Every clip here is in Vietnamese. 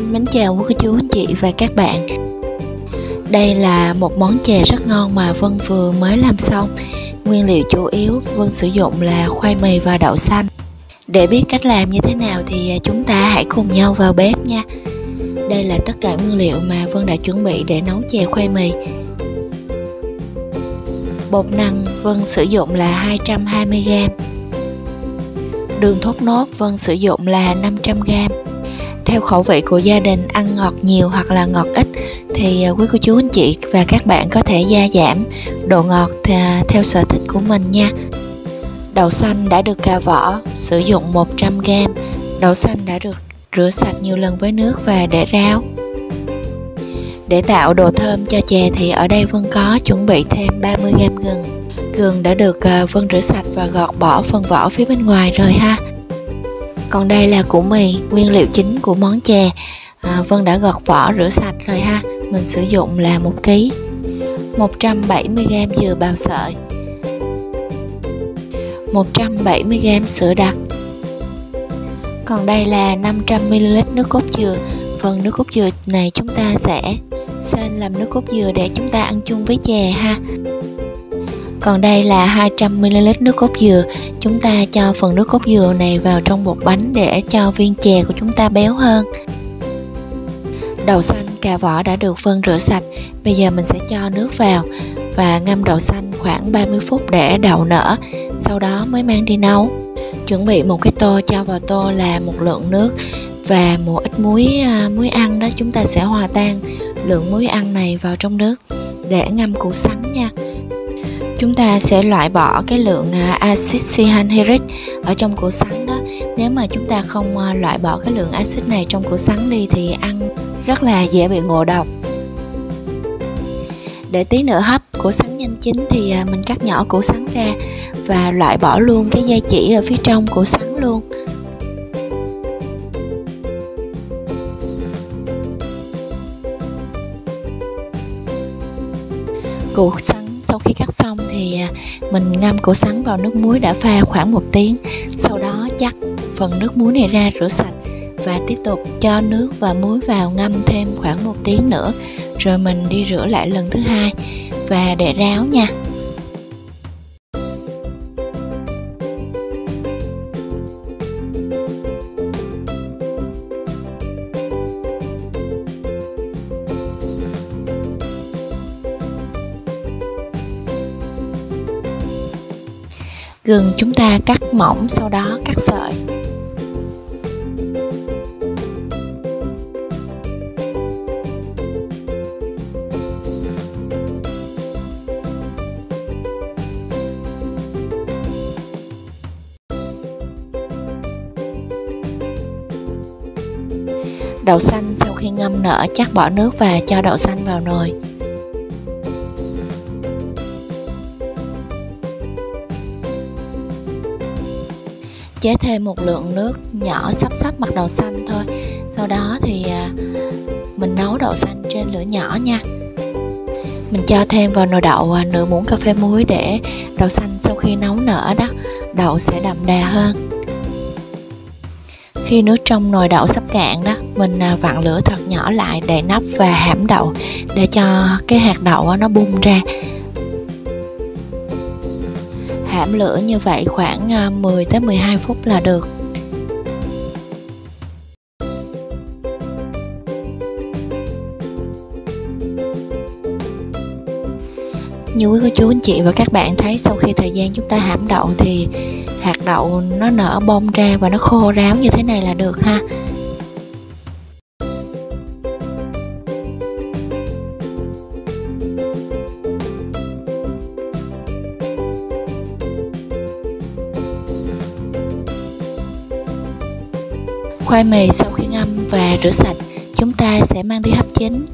Xin mến chào quý cô chú anh chị và các bạn. Đây là một món chè rất ngon mà Vân vừa mới làm xong. Nguyên liệu chủ yếu Vân sử dụng là khoai mì và đậu xanh. Để biết cách làm như thế nào thì chúng ta hãy cùng nhau vào bếp nha. Đây là tất cả nguyên liệu mà Vân đã chuẩn bị để nấu chè khoai mì. Bột năng Vân sử dụng là 220g. Đường thốt nốt Vân sử dụng là 500g. Theo khẩu vị của gia đình ăn ngọt nhiều hoặc là ngọt ít thì quý cô chú anh chị và các bạn có thể gia giảm độ ngọt theo sở thích của mình nha. Đậu xanh đã được cạo vỏ, sử dụng 100g. Đậu xanh đã được rửa sạch nhiều lần với nước và để ráo. Để tạo độ thơm cho chè thì ở đây Vân có chuẩn bị thêm 30g gừng. Gừng đã được Vân rửa sạch và gọt bỏ phần vỏ phía bên ngoài rồi ha. Còn đây là củ mì, nguyên liệu chính của món chè. Vân đã gọt vỏ rửa sạch rồi ha. Mình sử dụng là 1 kg. 170g dừa bào sợi, 170g sữa đặc. Còn đây là 500ml nước cốt dừa. Phần nước cốt dừa này chúng ta sẽ xên làm nước cốt dừa để chúng ta ăn chung với chè ha. Còn đây là 200ml nước cốt dừa. Chúng ta cho phần nước cốt dừa này vào trong bột bánh để cho viên chè của chúng ta béo hơn. Đậu xanh cạo vỏ đã được Vân rửa sạch. Bây giờ mình sẽ cho nước vào và ngâm đậu xanh khoảng 30 phút để đậu nở. Sau đó mới mang đi nấu. Chuẩn bị một cái tô, cho vào tô là một lượng nước và một ít muối ăn đó. Chúng ta sẽ hòa tan lượng muối ăn này vào trong nước để ngâm củ sắn nha. Chúng ta sẽ loại bỏ cái lượng axit cyanhydric ở trong củ sắn đó. Nếu mà chúng ta không loại bỏ cái lượng axit này trong củ sắn đi thì ăn rất là dễ bị ngộ độc. Để tí nữa hấp củ sắn nhanh chín thì mình cắt nhỏ củ sắn ra và loại bỏ luôn cái dây chỉ ở phía trong củ sắn luôn. Củ sắn sau khi cắt xong thì mình ngâm củ sắn vào nước muối đã pha khoảng 1 tiếng. Sau đó chắc phần nước muối này ra rửa sạch và tiếp tục cho nước và muối vào ngâm thêm khoảng 1 tiếng nữa. Rồi mình đi rửa lại lần thứ hai và để ráo nha. Gừng chúng ta cắt mỏng, sau đó cắt sợi. Đậu xanh sau khi ngâm nở chắc bỏ nước và cho đậu xanh vào nồi. Chế thêm một lượng nước nhỏ sắp mặt đậu xanh thôi. Sau đó thì mình nấu đậu xanh trên lửa nhỏ nha. Mình cho thêm vào nồi đậu nửa muỗng cà phê muối để đậu xanh sau khi nấu nở đó, đậu sẽ đậm đà hơn. Khi nước trong nồi đậu sắp cạn đó, mình vặn lửa thật nhỏ lại, đậy nắp và hãm đậu để cho cái hạt đậu nó bung ra. Hãm lửa như vậy khoảng 10 tới 12 phút là được. Như quý cô chú anh chị và các bạn thấy, sau khi thời gian chúng ta hãm đậu thì hạt đậu nó nở bông ra và nó khô ráo như thế này là được ha. Khoai mì sau khi ngâm và rửa sạch chúng ta sẽ mang đi hấp chín.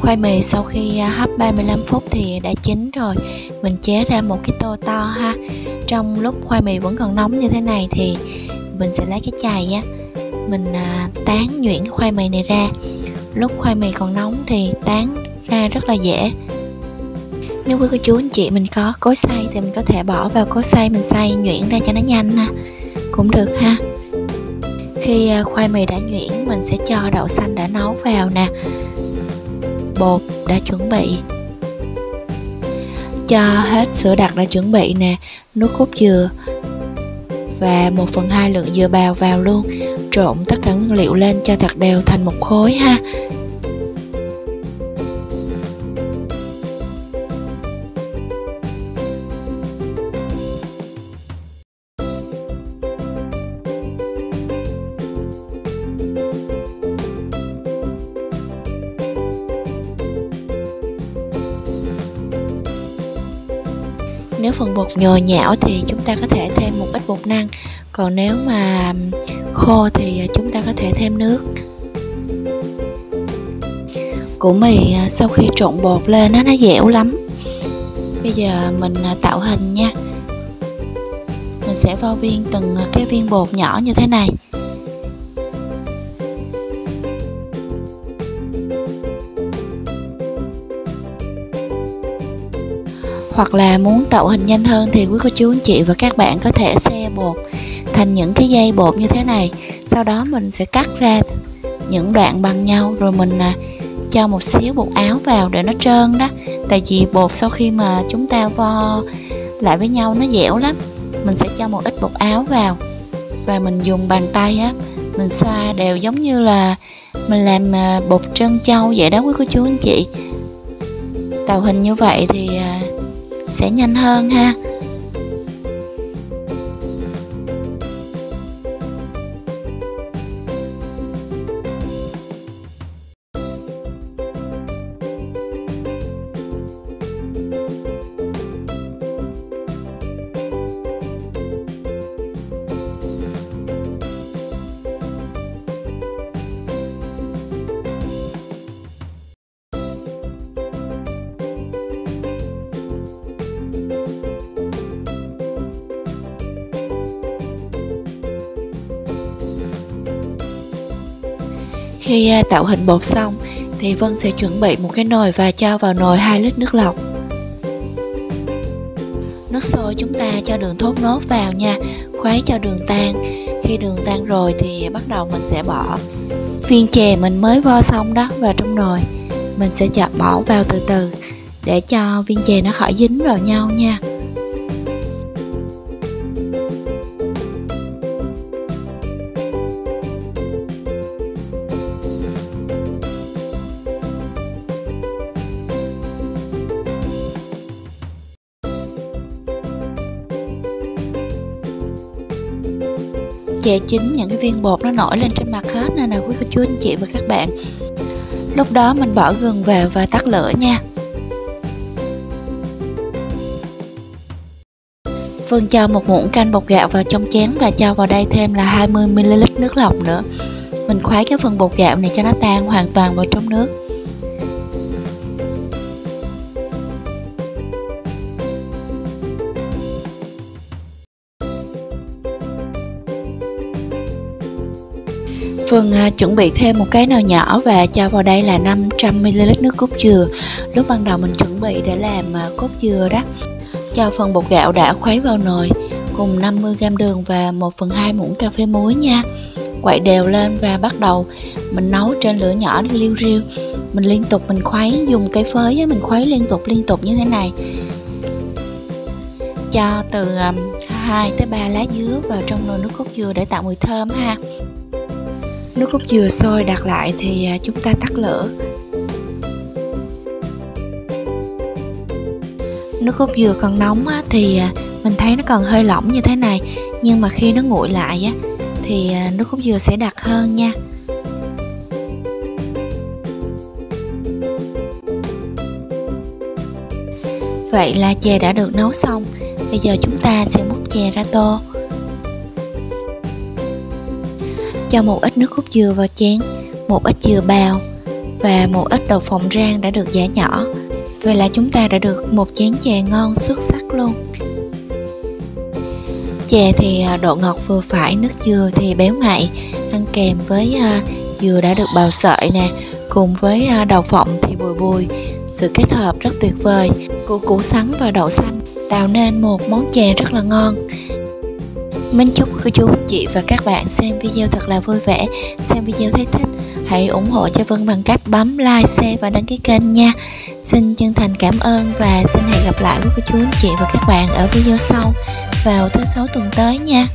Khoai mì sau khi hấp 35 phút thì đã chín rồi. Mình chế ra một cái tô to ha. Trong lúc khoai mì vẫn còn nóng như thế này thì mình sẽ lấy cái chày á, mình tán nhuyễn cái khoai mì này ra. Lúc khoai mì còn nóng thì tán ra rất là dễ. Nếu quý cô chú anh chị mình có cối xay thì mình có thể bỏ vào cối xay mình xay nhuyễn ra cho nó nhanh nè, cũng được ha. Khi khoai mì đã nhuyễn, mình sẽ cho đậu xanh đã nấu vào nè, bột đã chuẩn bị, cho hết sữa đặc đã chuẩn bị nè, nước cốt dừa và 1/2 lượng dừa bào vào luôn. Trộn tất cả nguyên liệu lên cho thật đều thành một khối ha. Nếu phần bột nhồi nhão thì chúng ta có thể thêm một ít bột năng, còn nếu mà khô thì chúng ta có thể thêm nước. Củ mì sau khi trộn bột lên nó dẻo lắm. Bây giờ mình tạo hình nha. Mình sẽ vo viên từng cái viên bột nhỏ như thế này. Hoặc là muốn tạo hình nhanh hơn thì quý cô chú anh chị và các bạn có thể xe bột thành những cái dây bột như thế này. Sau đó mình sẽ cắt ra những đoạn bằng nhau, rồi mình cho một xíu bột áo vào để nó trơn đó. Tại vì bột sau khi mà chúng ta vo lại với nhau nó dẻo lắm. Mình sẽ cho một ít bột áo vào và mình dùng bàn tay á, mình xoa đều giống như là mình làm bột trân châu vậy đó quý cô chú anh chị. Tạo hình như vậy thì sẽ nhanh hơn ha. Khi tạo hình bột xong thì Vân sẽ chuẩn bị một cái nồi và cho vào nồi 2 lít nước lọc. Nước sôi chúng ta cho đường thốt nốt vào nha, khuấy cho đường tan. Khi đường tan rồi thì bắt đầu mình sẽ bỏ viên chè mình mới vo xong đó vào trong nồi. Mình sẽ chọn bỏ vào từ từ để cho viên chè nó khỏi dính vào nhau nha. Chè chín, những cái viên bột nó nổi lên trên mặt hết nè quý cô chú anh chị và các bạn. Lúc đó mình bỏ gừng vào và tắt lửa nha. Vân cho một muỗng canh bột gạo vào trong chén và cho vào đây thêm là 20 ml nước lọc nữa. Mình khuấy cái phần bột gạo này cho nó tan hoàn toàn vào trong nước. Vân chuẩn bị thêm một cái nồi nhỏ và cho vào đây là 500 ml nước cốt dừa. Lúc ban đầu mình chuẩn bị để làm cốt dừa đó. Cho phần bột gạo đã khuấy vào nồi cùng 50g đường và 1/2 muỗng cà phê muối nha. Quậy đều lên và bắt đầu mình nấu trên lửa nhỏ liu riu. Mình liên tục mình khuấy, dùng cái phới mình khuấy liên tục như thế này. Cho từ 2 tới 3 lá dứa vào trong nồi nước cốt dừa để tạo mùi thơm ha. Nước cốt dừa sôi đặt lại thì chúng ta tắt lửa. Nước cốt dừa còn nóng thì mình thấy nó còn hơi lỏng như thế này, nhưng mà khi nó nguội lại thì nước cốt dừa sẽ đặc hơn nha. Vậy là chè đã được nấu xong. Bây giờ chúng ta sẽ múc chè ra tô. Cho một ít nước cốt dừa vào chén, một ít dừa bào và một ít đậu phộng rang đã được giã nhỏ. Vậy là chúng ta đã được một chén chè ngon xuất sắc luôn. Chè thì độ ngọt vừa phải, nước dừa thì béo ngậy, ăn kèm với dừa đã được bào sợi nè, cùng với đậu phộng thì bùi bùi Sự kết hợp rất tuyệt vời của củ sắn và đậu xanh tạo nên một món chè rất là ngon. Mến chúc cô chú, chị và các bạn xem video thật là vui vẻ. Xem video thấy thích, hãy ủng hộ cho Vân bằng cách bấm like, share và đăng ký kênh nha. Xin chân thành cảm ơn và xin hẹn gặp lại với cô chú, chị và các bạn ở video sau vào thứ Sáu tuần tới nha.